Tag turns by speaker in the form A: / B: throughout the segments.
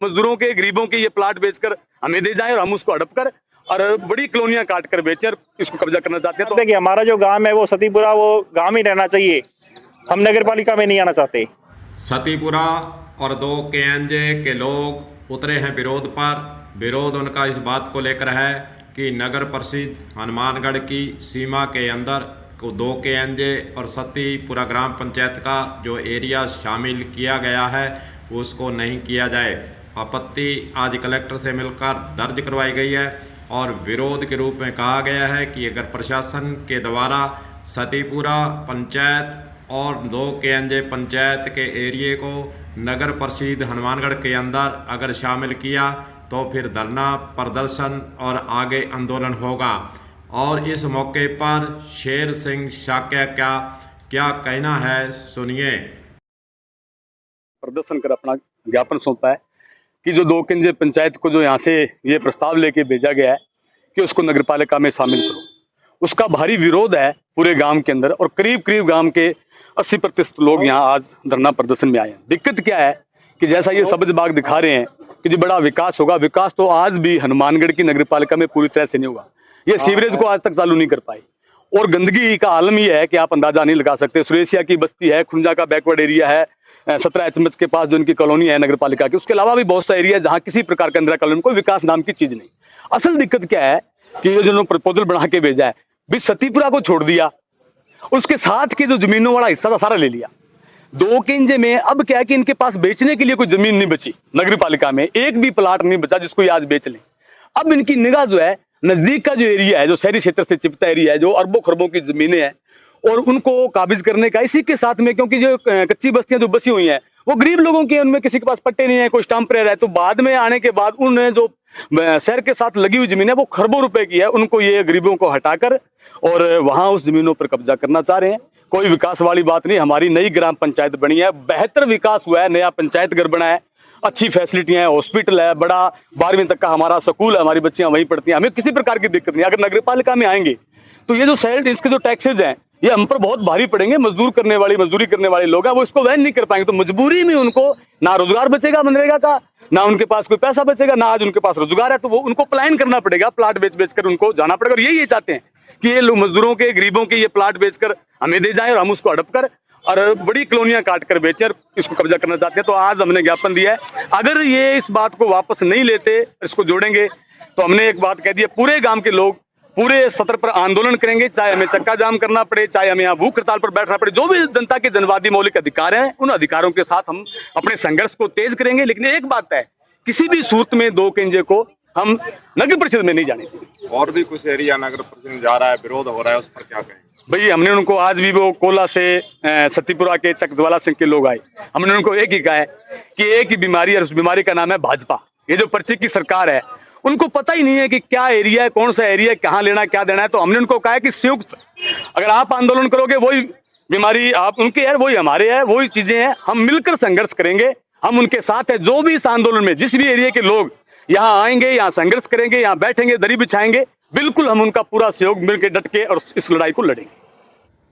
A: मजदूरों के, गरीबों के ये प्लाट बेचकर हमें दे जाएं और हम उसको हड़प कर और बड़ी कॉलोनियां काट कर बेचें और इसको कब्जा करना चाहते हैं।
B: तो कि हमारा जो गांव है वो सतीपुरा, वो गांव ही रहना चाहिए, हम नगर पालिका में नहीं आना चाहते।
C: सतीपुरा और 2 KNJ के लोग उतरे हैं विरोध पर। विरोध उनका इस बात को लेकर है कि नगर परिषद हनुमानगढ़ की सीमा के अंदर को 2 KNJ और सतीपुरा ग्राम पंचायत का जो एरिया शामिल किया गया है उसको नहीं किया जाए। आपत्ति आज कलेक्टर से मिलकर दर्ज करवाई गई है और विरोध के रूप में कहा गया है कि अगर प्रशासन के द्वारा सतीपुरा पंचायत और 2 KNJ पंचायत के एरिए को नगर परिषद हनुमानगढ़ के अंदर अगर शामिल किया तो फिर धरना प्रदर्शन और आगे आंदोलन होगा। और इस मौके पर शेर सिंह शाक्य का क्या कहना है, सुनिए।
A: प्रदर्शन कर अपना ज्ञापन सौंपा है कि जो 2 KNJ पंचायत को जो यहाँ से ये प्रस्ताव लेके भेजा गया है कि उसको नगर पालिका में शामिल करो, उसका भारी विरोध है पूरे गांव के अंदर और करीब करीब गांव के 80% लोग यहाँ आज धरना प्रदर्शन में आए हैं। दिक्कत क्या है कि जैसा ये सब्ज बाग दिखा रहे हैं कि जो बड़ा विकास होगा, विकास तो आज भी हनुमानगढ़ की नगर पालिका में पूरी तरह से नहीं हुआ। ये सीवरेज को आज तक चालू नहीं कर पाई और गंदगी का आलम ये है कि आप अंदाजा नहीं लगा सकते। सुरेशिया की बस्ती है, खुंजा का बैकवर्ड एरिया है, 17 HMS के पास जो इनकी कॉलोनी है नगर पालिका की, उसके अलावा भी बहुत सा एरिया है जहाँ किसी प्रकार का इंदिरा कॉलोनी कोई विकास नाम की चीज नहीं। असल दिक्कत क्या है कि ये जो लोग प्रपोजल बना के भेजा है, भी सतीपुरा को छोड़ दिया, उसके साथ के जो जमीनों वाला हिस्सा था सारा ले लिया। 2 KNJ में अब क्या है कि इनके पास बेचने के लिए कोई जमीन नहीं बची, नगर पालिका में एक भी प्लाट नहीं बचा जिसको ये आज बेच लें। अब इनकी निगाह जो है नजदीक का जो एरिया है, जो शहरी क्षेत्र से चिपता एरिया है, जो अरबों खरबों की जमीनें हैं और उनको काबिज करने का, इसी के साथ में क्योंकि जो कच्ची बस्तियां जो बसी हुई हैं वो गरीब लोगों की, उनमें किसी के पास पट्टे नहीं है, कोई स्टाम्प रह रहा है, तो बाद में आने के बाद उन्हें जो शहर के साथ लगी हुई जमीन है वो खरबों रुपए की है, उनको ये गरीबों को हटाकर और वहां उस जमीनों पर कब्जा करना चाह रहे हैं। कोई विकास वाली बात नहीं। हमारी नई ग्राम पंचायत बनी है, बेहतर विकास हुआ है, नया पंचायत घर बना है, अच्छी फैसिलिटियां है, हॉस्पिटल है, बड़ा 12वीं तक का हमारा स्कूल है, हमारी बच्चियां वहीं पढ़ती हैं, हमें किसी प्रकार की दिक्कत नहीं। अगर नगर पालिका में आएंगे तो ये जो शहर, इसके जो टैक्सेज हैं ये हम पर बहुत भारी पड़ेंगे। मजदूरी करने वाले लोग हैं, वो इसको वहन नहीं कर पाएंगे, तो मजबूरी में उनको ना रोजगार बचेगा मनरेगा का, ना उनके पास कोई पैसा बचेगा, ना आज उनके पास रोजगार है, तो वो उनको पलायन करना पड़ेगा, प्लाट बेच बेच कर उनको जाना पड़ेगा। और यही चाहते हैं कि ये लोग मजदूरों के, गरीबों के ये प्लाट बेचकर हमें दे जाएं और हम उसको हड़प कर और बड़ी कॉलोनियां काट कर बेचें और इसको कब्जा करना चाहते हैं। तो आज हमने ज्ञापन दिया है, अगर ये इस बात को वापस नहीं लेते, इसको जोड़ेंगे, तो हमने एक बात कह दी है, पूरे गांव के लोग पूरे सत्र पर आंदोलन करेंगे, चाहे हमें चक्का जाम करना पड़े, चाहे हमें यहाँ भूख हड़ताल पर बैठना पड़े। जो भी जनता के जनवादी मौलिक अधिकार हैं, उन अधिकारों के साथ हम अपने संघर्ष को तेज करेंगे। लेकिन एक बात है, किसी भी सूरत में 2 KNJ को हम नगर परिषद में नहीं जाने देंगे।
D: और भी कुछ एरिया नगर परिषद में जा रहा है, विरोध हो रहा है, उस पर क्या कहेंगे?
A: भाई हमने उनको आज भी, वो कोला से सतीपुरा के चकज्वाला सिंह के लोग आए, हमने उनको एक ही कहा है कि एक ही बीमारी है, उस बीमारी का नाम है भाजपा। ये जो पर्ची की सरकार है, उनको पता ही नहीं है कि क्या एरिया है, कौन सा एरिया, कहाँ लेना है, क्या देना है। तो हमने उनको कहा है कि संयुक्त अगर आप आंदोलन करोगे, वही बीमारी आप उनके है, वही हमारे है, वही चीजें हैं, हम मिलकर संघर्ष करेंगे, हम उनके साथ है। जो भी इस आंदोलन में, जिस भी एरिया के लोग यहाँ आएंगे, यहाँ संघर्ष करेंगे, यहाँ बैठेंगे, दरी बिछाएंगे, बिल्कुल हम उनका पूरा सहयोग मिलकर डट के और इस लड़ाई को लड़ेंगे।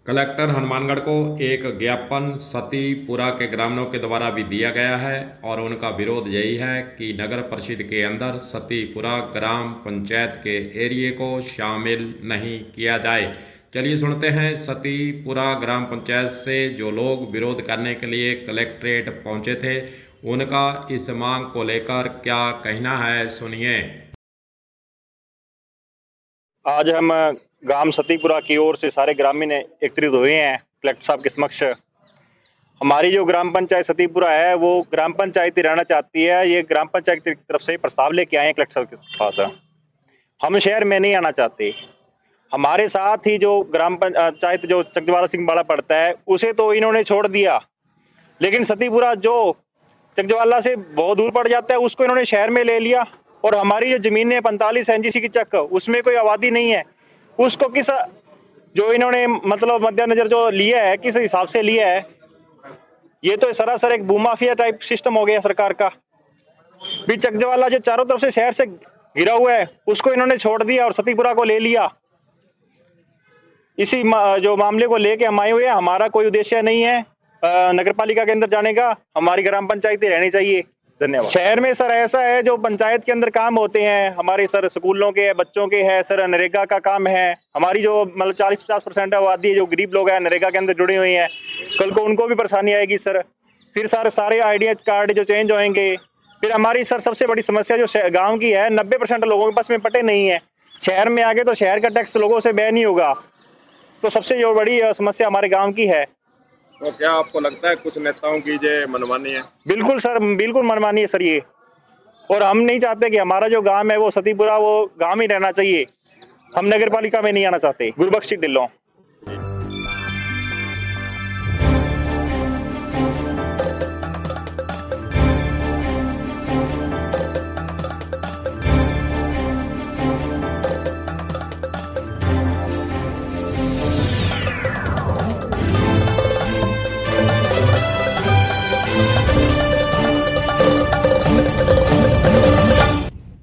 C: कलेक्टर हनुमानगढ़ को एक ज्ञापन सतीपुरा के ग्रामीणों के द्वारा भी दिया गया है और उनका विरोध यही है कि नगर परिषद के अंदर सतीपुरा ग्राम पंचायत के एरिए को शामिल नहीं किया जाए। चलिए सुनते हैं सतीपुरा ग्राम पंचायत से जो लोग विरोध करने के लिए कलेक्ट्रेट पहुंचे थे, उनका इस मांग को लेकर क्या कहना है, सुनिए।
B: आज हम गांव सतीपुरा की ओर से सारे ग्रामीण एकत्रित हुए हैं कलेक्टर साहब के समक्ष। हमारी जो ग्राम पंचायत सतीपुरा है वो ग्राम पंचायत ही रहना चाहती है। ये ग्राम पंचायत की तरफ से प्रस्ताव लेके आए हैं कलेक्टर साहब के पास। हम शहर में नहीं आना चाहते। हमारे साथ ही जो ग्राम पंचायत जो चकज्वाला सिंह वाला पड़ता है उसे तो इन्होंने छोड़ दिया, लेकिन सतीपुरा जो चकज्वाला से बहुत दूर पड़ जाता है उसको इन्होंने शहर में ले लिया। और हमारी जो जमीन है 45 NGC की चक, उसमें कोई आबादी नहीं है, उसको किस जो इन्होंने मतलब मद्देनजर जो लिया है, किस हिसाब से लिया है, ये तो सरासर एक भूमाफिया टाइप सिस्टम हो गया सरकार का। भी चकज्वाला जो चारों तरफ से शहर से घिरा हुआ है उसको इन्होंने छोड़ दिया और सतीपुरा को ले लिया। इसी जो मामले को लेके हम आए हुए हैं। हमारा कोई उद्देश्य नहीं है नगर पालिका के अंदर जाने का, हमारी ग्राम पंचायत ही रहनी चाहिए। धन्यवाद। शहर में सर ऐसा है, जो पंचायत के अंदर काम होते हैं हमारे सर, स्कूलों के बच्चों के है सर, नरेगा का काम है, हमारी जो मतलब 40-50% आबादी है जो गरीब लोग हैं नरेगा के अंदर जुड़ी हुई हैं, कल को उनको भी परेशानी आएगी सर। फिर सर सारे आईडी कार्ड जो चेंज होंगे। फिर हमारी सर सबसे बड़ी समस्या जो गाँव की है, 90% लोगों के पास में पट्टे नहीं है। शहर में आगे तो शहर का टैक्स लोगों से व्यय नहीं होगा, तो सबसे जो बड़ी समस्या हमारे गाँव की है।
D: तो क्या आपको लगता है कुछ नेताओं की ये मनमानी है?
B: बिल्कुल सर, बिल्कुल मनमानी है सर ये। और हम नहीं चाहते कि हमारा जो गांव है वो सतीपुरा वो गांव ही रहना चाहिए। हम नगर पालिका में नहीं आना चाहते। गुरबख्श ढिल्लों।